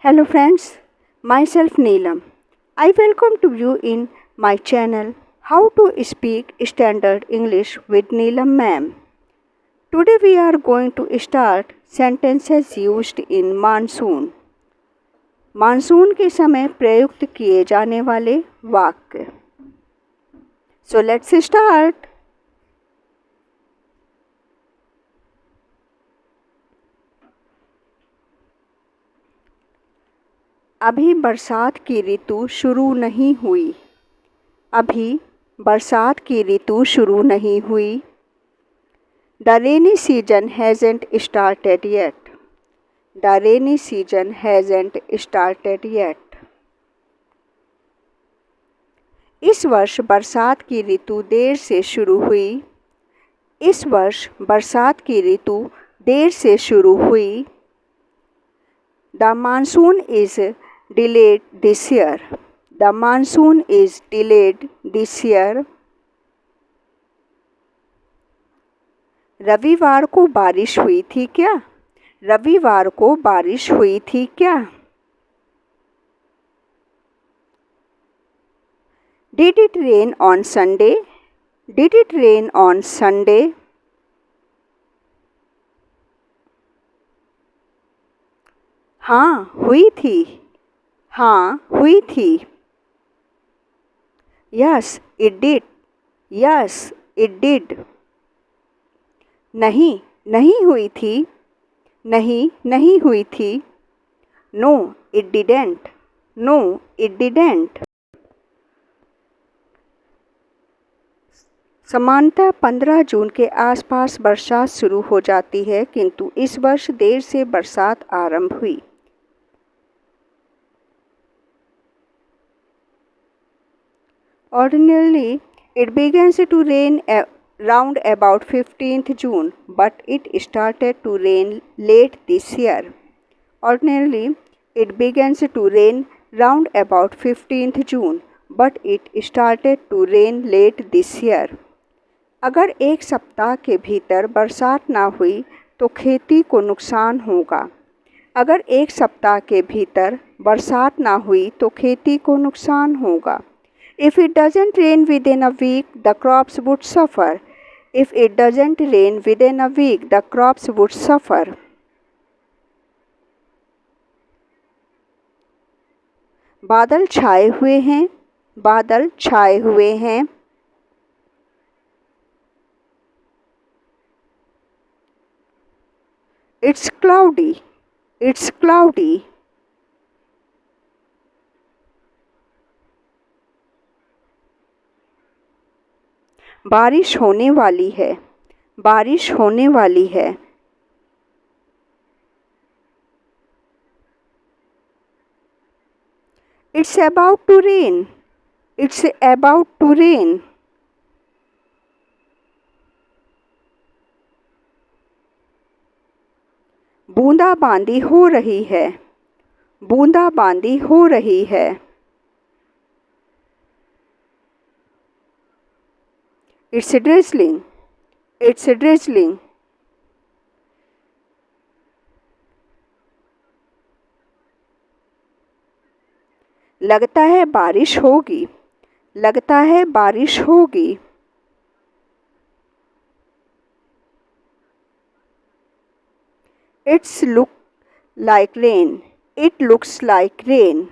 Hello friends, myself Neelam. I welcome to you in my channel How to Speak Standard English with Neelam Ma'am. Today we are going to start sentences used in monsoon. Monsoon के समय प्रयुक्त किए जाने वाले वाक्य. So let's start. अभी बरसात की ऋतु शुरू नहीं हुई. अभी बरसात की ऋतु शुरू नहीं हुई. The rainy season hasn't started yet. The rainy season hasn't started yet. इस वर्ष बरसात की ऋतु देर से शुरू हुई. इस वर्ष बरसात की ऋतु देर से शुरू हुई. The monsoon is delayed this year. The monsoon is delayed this year. रविवार को बारिश हुई थी क्या? रविवार को बारिश हुई थी क्या? Did it rain on Sunday? Did it rain on Sunday? हाँ हुई थी. हाँ हुई थी. Yes, it did. Yes, it did. नहीं नहीं हुई थी. नहीं नहीं हुई थी. No, it didn't. No, it didn't. सामान्यतः 15 जून के आसपास बरसात शुरू हो जाती है, किंतु इस वर्ष देर से बरसात आरंभ हुई. Ordinarily, it begins to rain round about 15th June, but it started to rain late this year. Ordinarily, it begins to rain round about 15th June, but it started to rain late this year. अगर एक सप्ताह के भीतर बरसात ना हुई तो खेती को नुकसान होगा. अगर एक सप्ताह के भीतर बरसात ना हुई तो खेती को नुकसान होगा. If it doesn't rain within a week, the crops would suffer. If it doesn't rain within a week, the crops would suffer. बादल छाए हुए हैं. बादल छाए हुए हैं. It's cloudy. It's cloudy. बारिश होने वाली है. बारिश होने वाली है. It's about to rain. It's about to rain. बूंदाबांदी हो रही है. बूंदाबांदी हो रही है. It's drizzling. It's drizzling. लगता है बारिश होगी. लगता है बारिश होगी. It's look like rain. It looks like rain.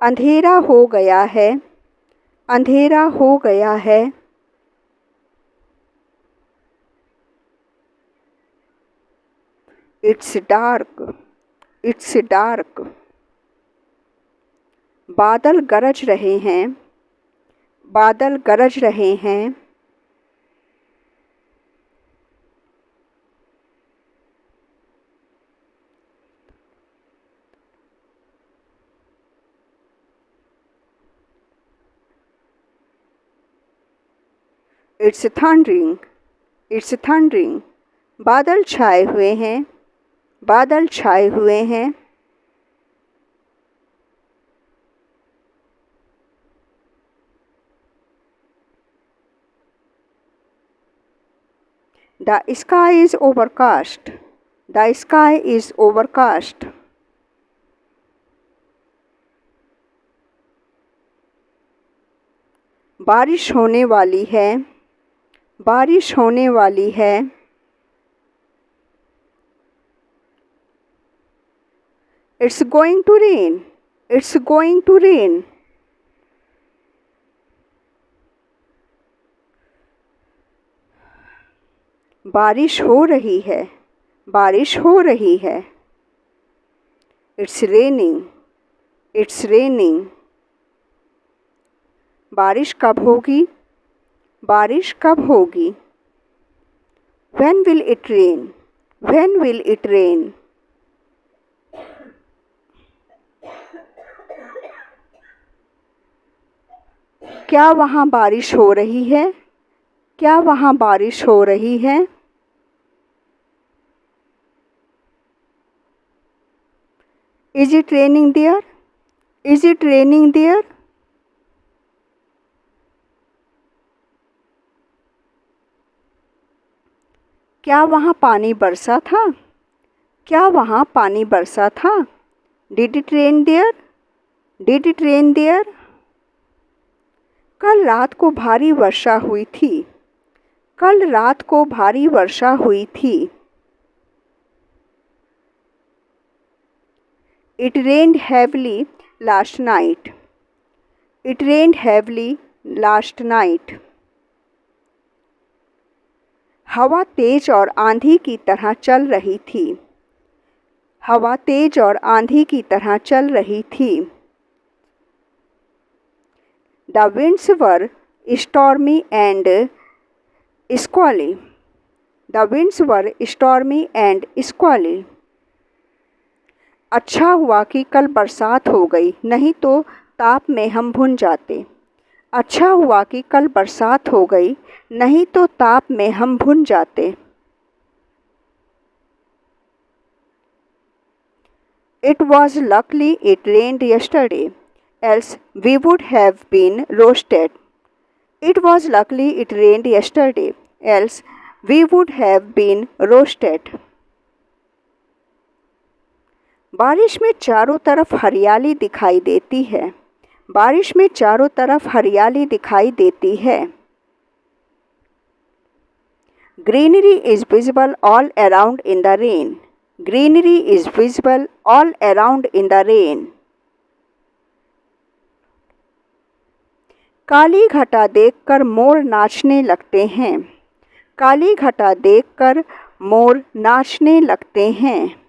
अंधेरा हो गया है. अंधेरा हो गया है. It's dark. It's dark. बादल गरज रहे हैं. बादल गरज रहे हैं. It's thundering. It's thundering. बादल छाए हुए हैं. बादल छाए हुए हैं. The sky is overcast. The sky is overcast. बारिश होने वाली है. बारिश होने वाली है. It's going to rain. It's going to rain. बारिश हो रही है. बारिश हो रही है. It's raining. It's raining. बारिश कब होगी? बारिश कब होगी? When will it rain? When will it rain? क्या वहाँ बारिश हो रही है? क्या वहाँ बारिश हो रही है? Is it raining there? Is it raining there? क्या वहाँ पानी बरसा था? क्या वहाँ पानी बरसा था? Did it rain there? Did it rain there? कल रात को भारी वर्षा हुई थी. कल रात को भारी वर्षा हुई थी. It rained heavily last night. It rained heavily last night. हवा तेज और आंधी की तरह चल रही थी. हवा तेज और आंधी की तरह चल रही थी. The winds were stormy and squally. The winds were stormy and squally. अच्छा हुआ कि कल बरसात हो गई, नहीं तो ताप में हम भुन जाते. अच्छा हुआ कि कल बरसात हो गई, नहीं तो ताप में हम भुन जाते. It was lucky it rained yesterday, else we would have been roasted. It was lucky it rained yesterday, else we would have been roasted. बारिश में चारों तरफ हरियाली दिखाई देती है. बारिश में चारों तरफ हरियाली दिखाई देती है. Greenery is visible all around in the rain. Greenery is visible all around in the rain. काली घटा देखकर मोर नाचने लगते हैं. काली घटा देखकर मोर नाचने लगते हैं.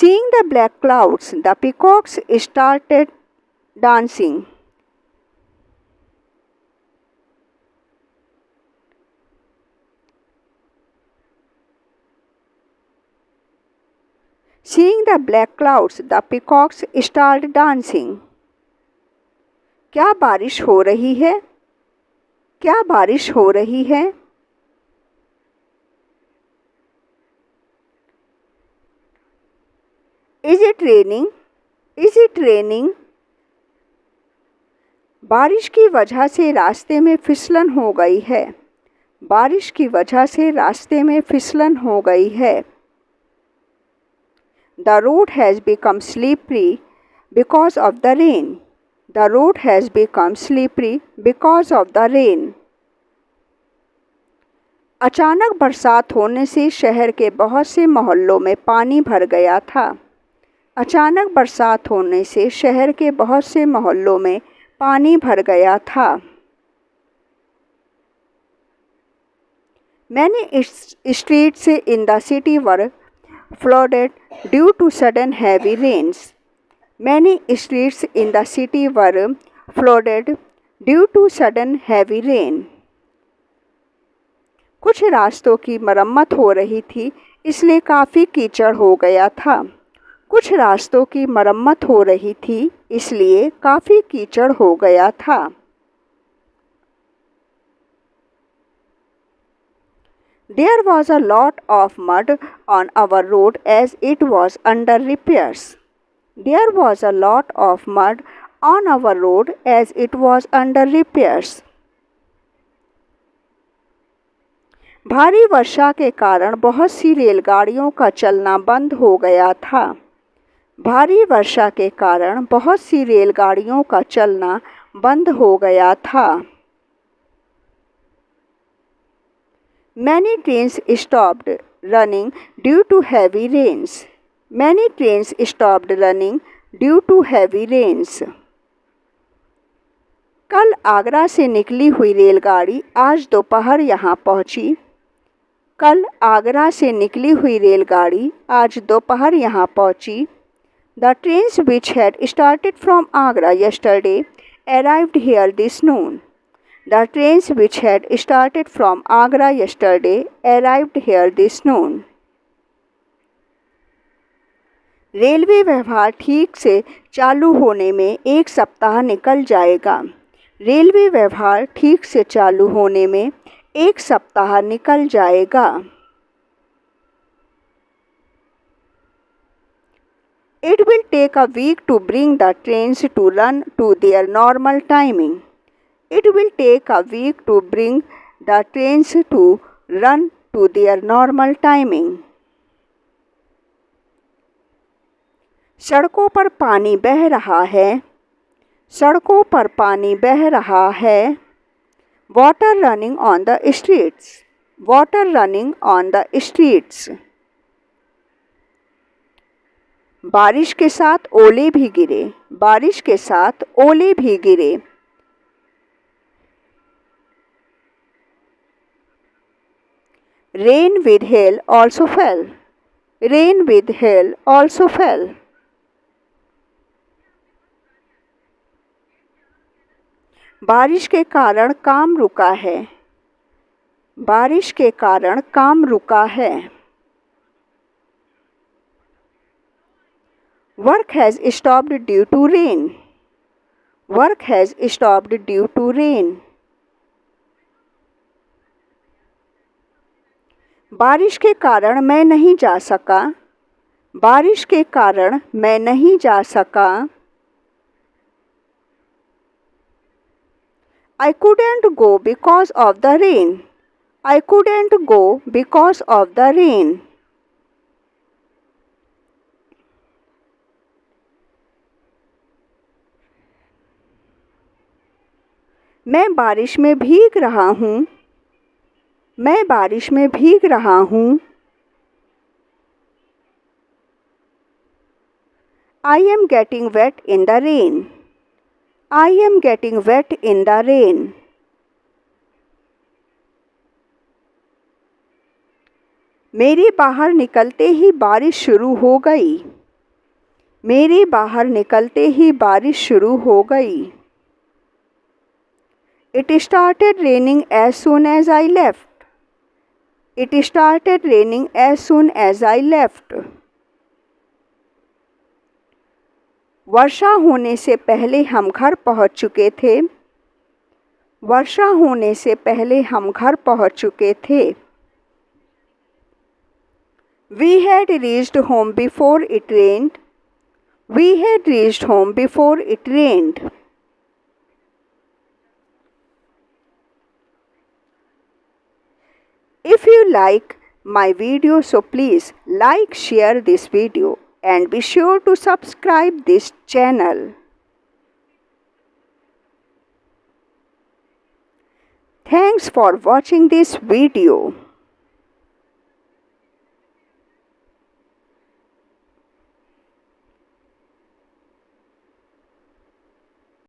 Seeing the black clouds, the peacocks started dancing. Seeing the black clouds, the peacocks started dancing. क्या बारिश हो रही है? क्या बारिश हो रही है? Is it raining? Is it raining? बारिश की वजह से रास्ते में फिसलन हो गई है. बारिश की वजह से रास्ते में फिसलन हो गई है. The road has become slippery because of the rain. The road has become slippery because of the rain. अचानक बरसात होने से शहर के बहुत से मोहल्लों में पानी भर गया था. अचानक बरसात होने से शहर के बहुत से मोहल्लों में पानी भर गया था. Many streets in the city were flooded due to sudden heavy rains. Many streets in the city were flooded due to sudden heavy rain. कुछ रास्तों की मरम्मत हो रही थी, इसलिए काफ़ी कीचड़ हो गया था. कुछ रास्तों की मरम्मत हो रही थी, इसलिए काफ़ी कीचड़ हो गया था. There was a lot of mud on our road as it was under repairs. There was a lot of mud on our road as it was under repairs. भारी वर्षा के कारण बहुत सी रेलगाड़ियों का चलना बंद हो गया था. भारी वर्षा के कारण बहुत सी रेलगाड़ियों का चलना बंद हो गया था. Many trains stopped running due to heavy rains. Many trains stopped running due to heavy rains. कल आगरा से निकली हुई रेलगाड़ी आज दोपहर यहाँ पहुँची. कल आगरा से निकली हुई रेलगाड़ी आज दोपहर यहाँ पहुँची. The trains which had started from Agra yesterday arrived here this noon. The trains which had started from Agra yesterday arrived here this noon. Railway व्यवहार ठीक से चालू होने में एक सप्ताह निकल जाएगा. रेलवे व्यवहार ठीक से चालू होने में एक सप्ताह निकल जाएगा. It will take a week to bring the trains to run to their normal timing. It will take a week to bring the trains to run to their normal timing. सड़कों पर पानी बह रहा है. सड़कों पर पानी बह रहा है. Water running on the streets. Water running on the streets. बारिश के साथ ओले भी गिरे. बारिश के साथ ओले भी गिरे. Rain with hail also fell. Rain with hail also fell. बारिश के कारण काम रुका है. बारिश के कारण काम रुका है. Work has stopped due to rain. Work has stopped due to rain. बारिश के कारण मैं नहीं जा सका. बारिश के कारण मैं नहीं जा सका. I couldn't go because of the rain. I couldn't go because of the rain. मैं बारिश में भीग रहा हूँ. मैं बारिश में भीग रहा हूँ. I am getting wet in the rain. I am getting wet in the rain. मेरी बाहर निकलते ही बारिश शुरू हो गई. मेरी बाहर निकलते ही बारिश शुरू हो गई. It started raining as soon as I left. It started raining as soon as I left. वर्षा होने से पहले हम घर पहुंच चुके थे. वर्षा होने से पहले हम घर पहुंच चुके थे. We had reached home before it rained. We had reached home before it rained. If you like my video, so please like, share this video and be sure to subscribe this channel. Thanks for watching this video.